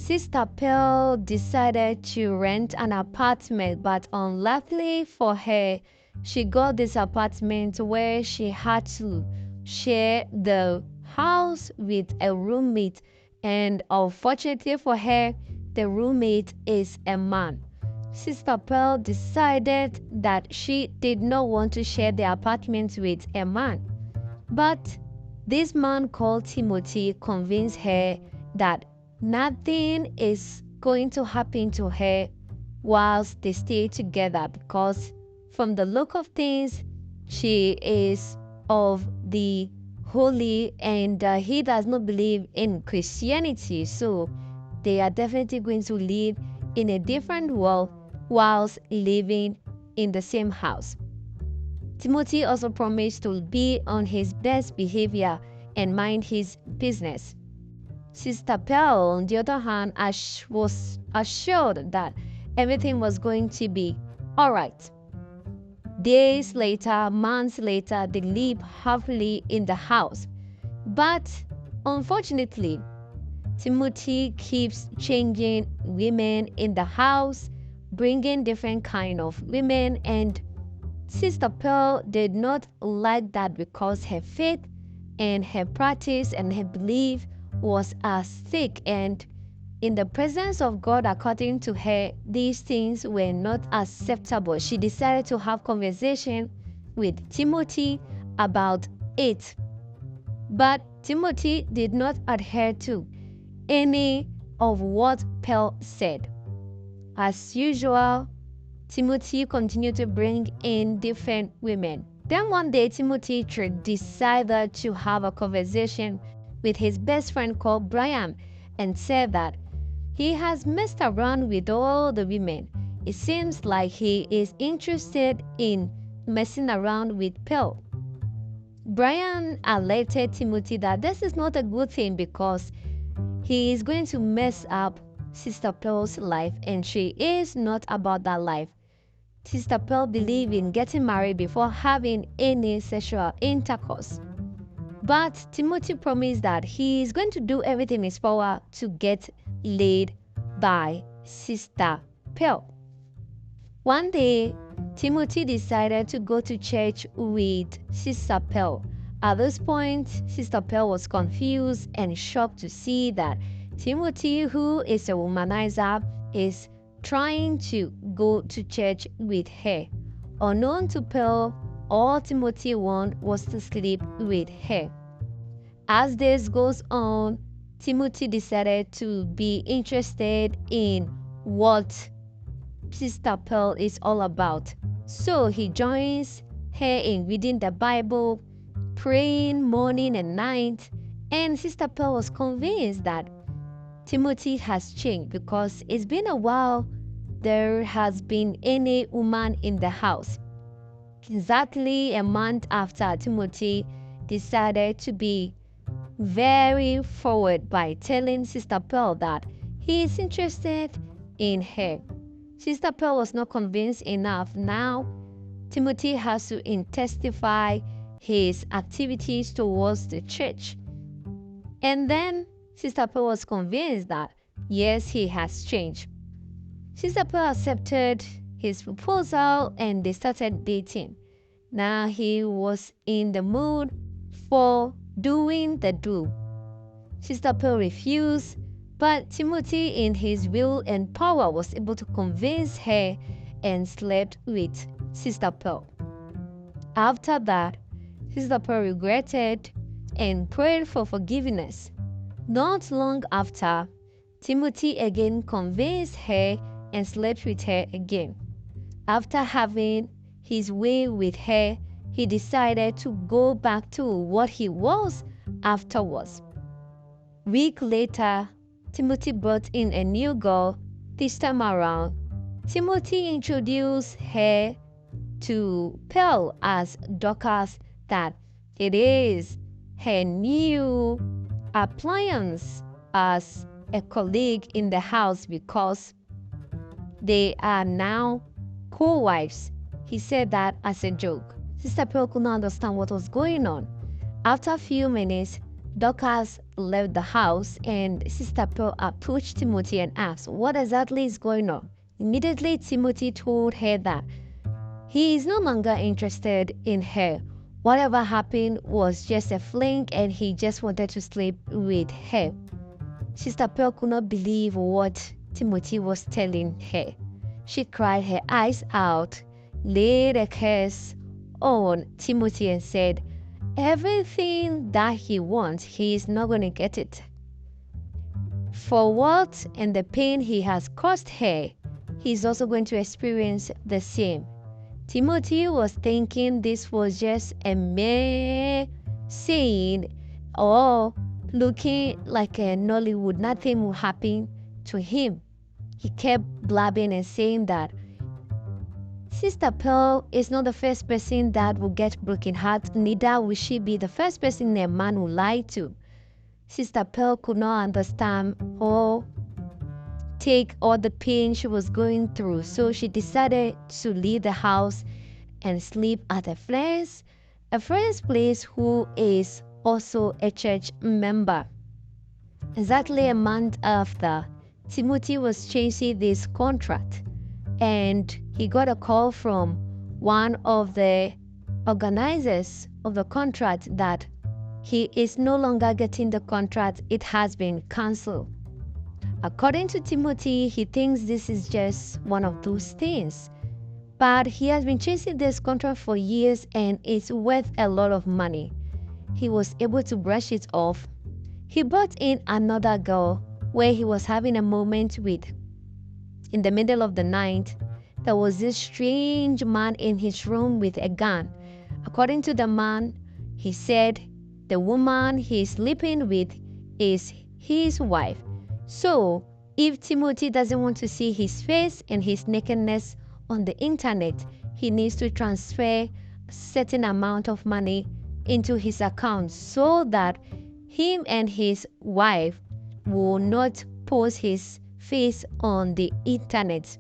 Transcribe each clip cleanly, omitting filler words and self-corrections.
Sister Pearl decided to rent an apartment, but unluckily for her, she got this apartment where she had to share the house with a roommate, and unfortunately for her, the roommate is a man. Sister Pearl decided that she did not want to share the apartment with a man. But this man called Timothy convinced her that nothing is going to happen to her whilst they stay together, because from the look of things, she is of the holy, and he does not believe in Christianity. So they are definitely going to live in a different world whilst living in the same house. Timothy also promised to be on his best behavior and mind his business. Sister Pearl, on the other hand, was assured that everything was going to be alright. Days later, months later, they live happily in the house. But unfortunately, Timothy keeps changing women in the house, bringing different kind of women, and Sister Pearl did not like that because her faith and her practice and her belief was as thick, and in the presence of God, according to her, these things were not acceptable. She decided to have conversation with Timothy about it. But Timothy did not adhere to any of what Pearl said. As usual, Timothy continued to bring in different women. Then one day, Timothy decided to have a conversation with his best friend called Brian and said that he has messed around with all the women. It seems like he is interested in messing around with Pearl. Brian alerted Timothy that this is not a good thing because he is going to mess up Sister Pearl's life, and she is not about that life. Sister Pearl believed in getting married before having any sexual intercourse. But Timothy promised that he is going to do everything in his power to get laid by Sister Pearl. One day, Timothy decided to go to church with Sister Pearl. At this point, Sister Pearl was confused and shocked to see that Timothy, who is a womanizer, is trying to go to church with her. Unknown to Pearl, all Timothy wanted was to sleep with her. As this goes on, Timothy decided to be interested in what Sister Pearl is all about. So he joins her in reading the Bible, praying morning and night, and Sister Pearl was convinced that Timothy has changed because it's been a while there has been any woman in the house. Exactly a month after, Timothy decided to be very forward by telling Sister Pearl that he is interested in her. Sister Pearl was not convinced enough. Now, Timothy has to intensify his activities towards the church. And then Sister Pearl was convinced that yes, he has changed. Sister Pearl accepted his proposal and they started dating. Now he was in the mood for doing the do. Sister Pearl refused, but Timothy, in his will and power, was able to convince her and slept with Sister Pearl. After that, Sister Pearl regretted and prayed for forgiveness. Not long after, Timothy again convinced her and slept with her again. After having his way with her, he decided to go back to what he was afterwards. Week later, Timothy brought in a new girl. This time around, Timothy introduced her to Pearl as Dorcas, that it is her new appliance as a colleague in the house because they are now co-wives. He said that as a joke. Sister Pearl could not understand what was going on. After a few minutes, Dorcas left the house, and Sister Pearl approached Timothy and asked, "What exactly is going on?" Immediately, Timothy told her that he is no longer interested in her. Whatever happened was just a fling and he just wanted to sleep with her. Sister Pearl could not believe what Timothy was telling her. She cried her eyes out, laid a curse on Timothy and said, everything that he wants, he is not going to get it. For what and the pain he has caused her, he is also going to experience the same. Timothy was thinking this was just a mere saying or looking like a Nollywood. Nothing will happen to him. He kept blabbing and saying that Sister Pearl is not the first person that will get broken heart, neither will she be the first person a man will lie to. Sister Pearl could not understand or take all the pain she was going through, so she decided to leave the house and sleep at a friend's place who is also a church member. Exactly a month after, Timothy was chasing this contract and he got a call from one of the organizers of the contract that he is no longer getting the contract, it has been cancelled. According to Timothy, he thinks this is just one of those things. But he has been chasing this contract for years and it's worth a lot of money. He was able to brush it off. He brought in another girl where he was having a moment with. In the middle of the night, there was this strange man in his room with a gun. According to the man, he said the woman he's sleeping with is his wife. So, if Timothy doesn't want to see his face and his nakedness on the internet, he needs to transfer a certain amount of money into his account so that him and his wife will not post his face on the internet.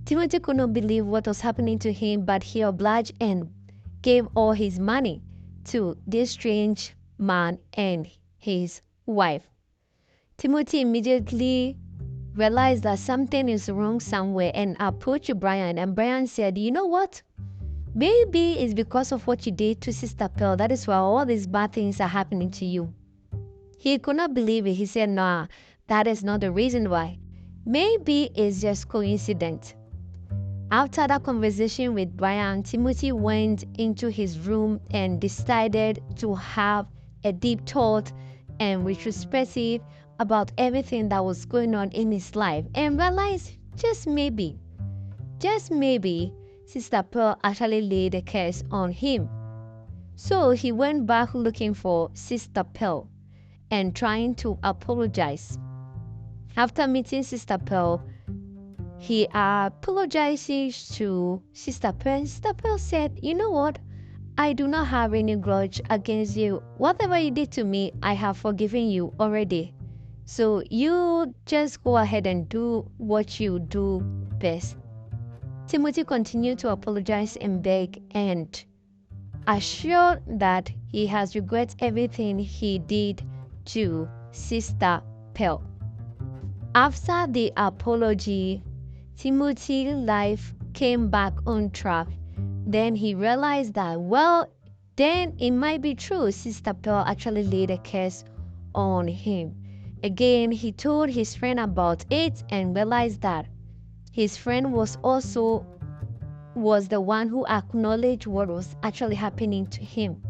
Timothy could not believe what was happening to him, but he obliged and gave all his money to this strange man and his wife. Timothy immediately realized that something is wrong somewhere and approached Brian, and Brian said, "You know what? Maybe it's because of what you did to Sister Pearl. That is why all these bad things are happening to you." He could not believe it. He said, "Nah, that is not the reason why. Maybe it's just coincidence." After that conversation with Brian, Timothy went into his room and decided to have a deep thought and retrospective about everything that was going on in his life and realized just maybe, Sister Pearl actually laid a curse on him. So he went back looking for Sister Pearl and trying to apologize. After meeting Sister Pearl, he apologizes to Sister Pearl. Sister Pearl said, "You know what? I do not have any grudge against you. Whatever you did to me, I have forgiven you already. So you just go ahead and do what you do best." Timothy continued to apologize and beg and assured that he has regret everything he did to Sister Pearl. After the apology, Timothy's life came back on track. Then he realized that, well, then it might be true. Sister Pearl actually laid a curse on him. Again, he told his friend about it and realized that his friend was the one who acknowledged what was actually happening to him.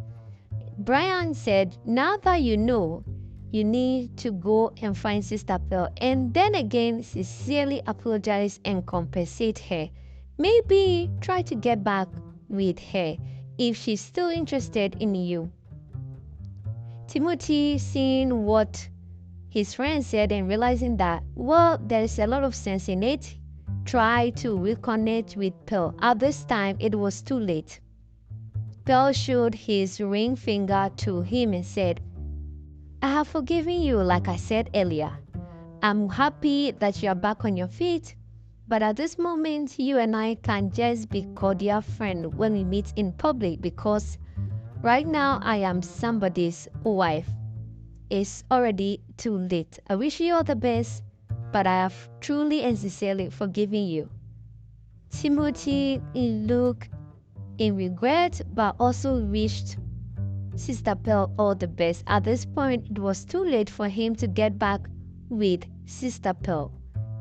Brian said, "Now that you know, you need to go and find Sister Pearl and then again sincerely apologize and compensate her. Maybe try to get back with her if she's still interested in you." Timothy, seeing what his friend said and realizing that, well, there's a lot of sense in it, tried to reconnect with Pearl. At this time, it was too late. Pearl showed his ring finger to him and said, "I have forgiven you like I said earlier. I'm happy that you are back on your feet, but at this moment, you and I can just be cordial friends when we meet in public because right now I am somebody's wife." it's already too late. I wish you all the best, but I have truly and sincerely forgiven you. Timothy looked in regret, but also wished Sister Pearl all the best. At this point, it was too late for him to get back with Sister Pearl.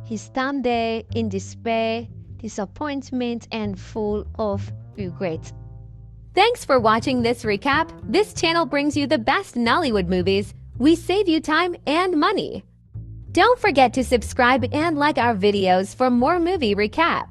He stand there in despair, disappointment, and full of regret. Thanks for watching this recap. This channel brings you the best Nollywood movies. We save you time and money. Don't forget to subscribe and like our videos for more movie recap.